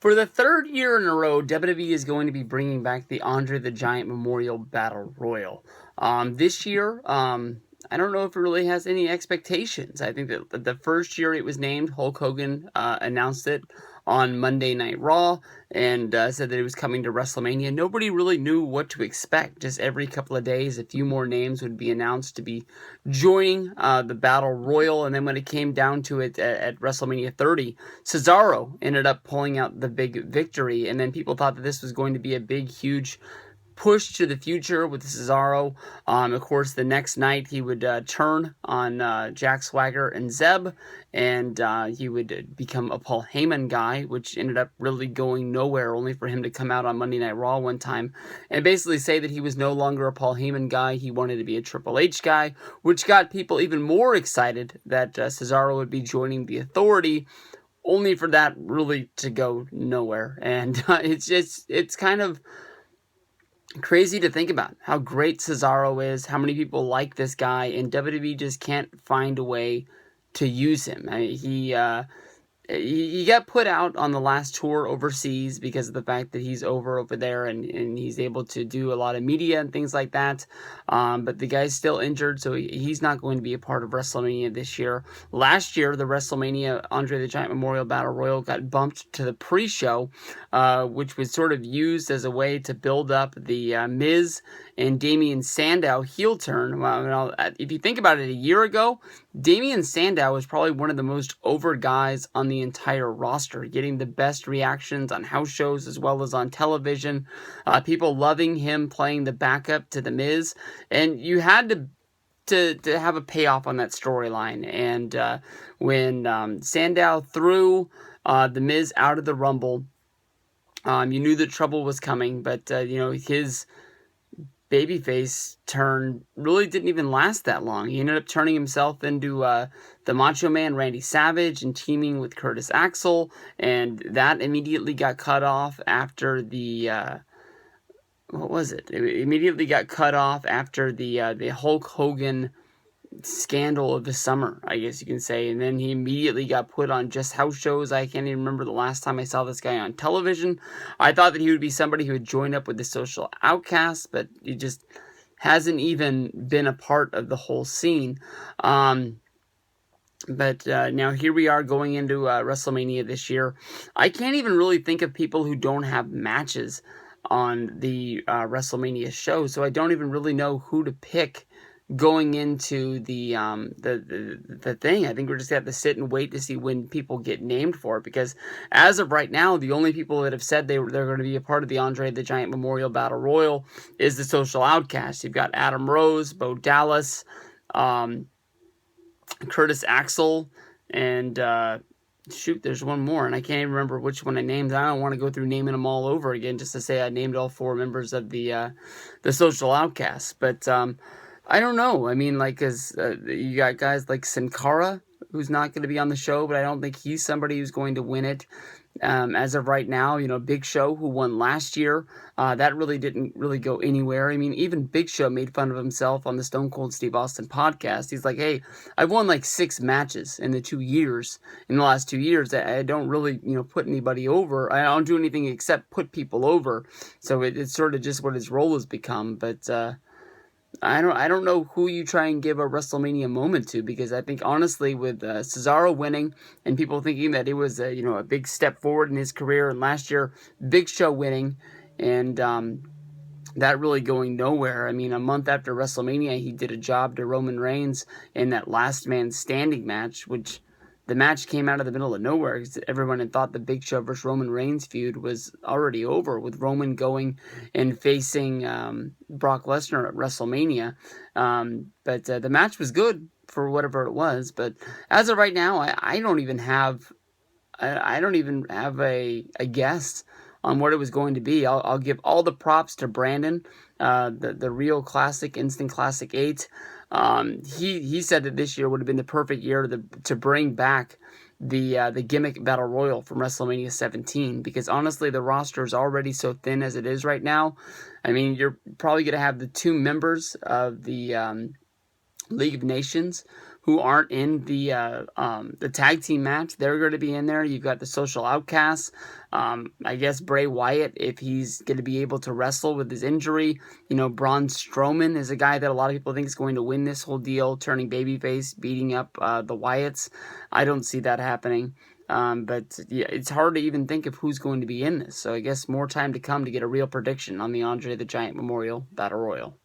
For the third year in a row, WWE is going to be bringing back the Andre the Giant Memorial Battle Royal. This year, I don't know if it really has any expectations. I think that the first year it was named, Hulk Hogan announced it on Monday Night Raw and said that it was coming to WrestleMania. Nobody really knew what to expect. Just every couple of days, a few more names would be announced to be joining the Battle Royal. And then when it came down to it at WrestleMania 30, Cesaro ended up pulling out the big victory. And then people thought that this was going to be a big, huge push to the future with Cesaro. Of course, the next night he would turn on Jack Swagger and Zeb, and he would become a Paul Heyman guy, which ended up really going nowhere, only for him to come out on Monday Night Raw one time and basically say that he was no longer a Paul Heyman guy. He wanted to be a Triple H guy, which got people even more excited that Cesaro would be joining the Authority, only for that really to go nowhere. And it's kind of crazy to think about how great Cesaro is, how many people like this guy, and WWE just can't find a way to use him. I mean, he got put out on the last tour overseas because of the fact that he's over there and he's able to do a lot of media and things like that. But the guy's still injured, so he's not going to be a part of WrestleMania this year. Last year, the WrestleMania Andre the Giant Memorial Battle Royal got bumped to the pre-show, which was sort of used as a way to build up the Miz and Damien Sandow heel turn. Well, if you think about it, a year ago, Damien Sandow was probably one of the most over guys on the entire roster, getting the best reactions on house shows as well as on television. People loving him playing the backup to The Miz, and you had to have a payoff on that storyline. And when Sandow threw The Miz out of the Rumble, you knew that trouble was coming, but his babyface turn really didn't even last that long. He ended up turning himself into the Macho Man Randy Savage and teaming with Curtis Axel, and that immediately got cut off after the what was it? It immediately got cut off after the Hulk Hogan scandal of the summer, I guess you can say. And then he immediately got put on just house shows. I can't even remember the last time I saw this guy on television. I thought that he would be somebody who would join up with the Social Outcasts, but he just hasn't even been a part of the whole scene. But now here we are going into WrestleMania this year. I can't even really think of people who don't have matches on the WrestleMania show, so I don't even really know who to pick going into the thing. I think we're just going to have to sit and wait to see when people get named for it, because as of right now, the only people that have said they're going to be a part of the Andre the Giant Memorial Battle Royal is the Social Outcasts. You've got Adam Rose, Bo Dallas, Curtis Axel, and there's one more, and I can't even remember which one I named. I don't want to go through naming them all over again just to say I named all four members of the Social Outcasts. But I don't know. I mean, because you got guys like Sin Cara, who's not going to be on the show, but I don't think he's somebody who's going to win it. As of right now, Big Show, who won last year, that really didn't really go anywhere. I mean, even Big Show made fun of himself on the Stone Cold Steve Austin podcast. He's like, hey, I've won like 6 matches in the last 2 years. I don't really, put anybody over. I don't do anything except put people over. So it's sort of just what his role has become. But I don't know who you try and give a WrestleMania moment to, because I think honestly with Cesaro winning and people thinking that it was a big step forward in his career, and last year Big Show winning and that really going nowhere. I mean, a month after WrestleMania he did a job to Roman Reigns in that last man standing match, which the match came out of the middle of nowhere because everyone had thought the Big Show versus Roman Reigns feud was already over, with Roman going and facing Brock Lesnar at WrestleMania. But the match was good for whatever it was. But as of right now, I don't even have a guess on what it was going to be. I'll give all the props to Brandon, the real classic, Instant Classic 8. He said that this year would have been the perfect year to bring back the gimmick Battle Royal from WrestleMania 17, because honestly the roster is already so thin as it is right now. I mean, you're probably going to have the 2 members of the League of Nations who aren't in the tag team match. They're going to be in there. You've got the Social Outcasts. I guess Bray Wyatt, if he's going to be able to wrestle with his injury. You know, Braun Strowman is a guy that a lot of people think is going to win this whole deal, turning babyface, beating up the Wyatts. I don't see that happening. But yeah, it's hard to even think of who's going to be in this. So I guess more time to come to get a real prediction on the Andre the Giant Memorial Battle Royal.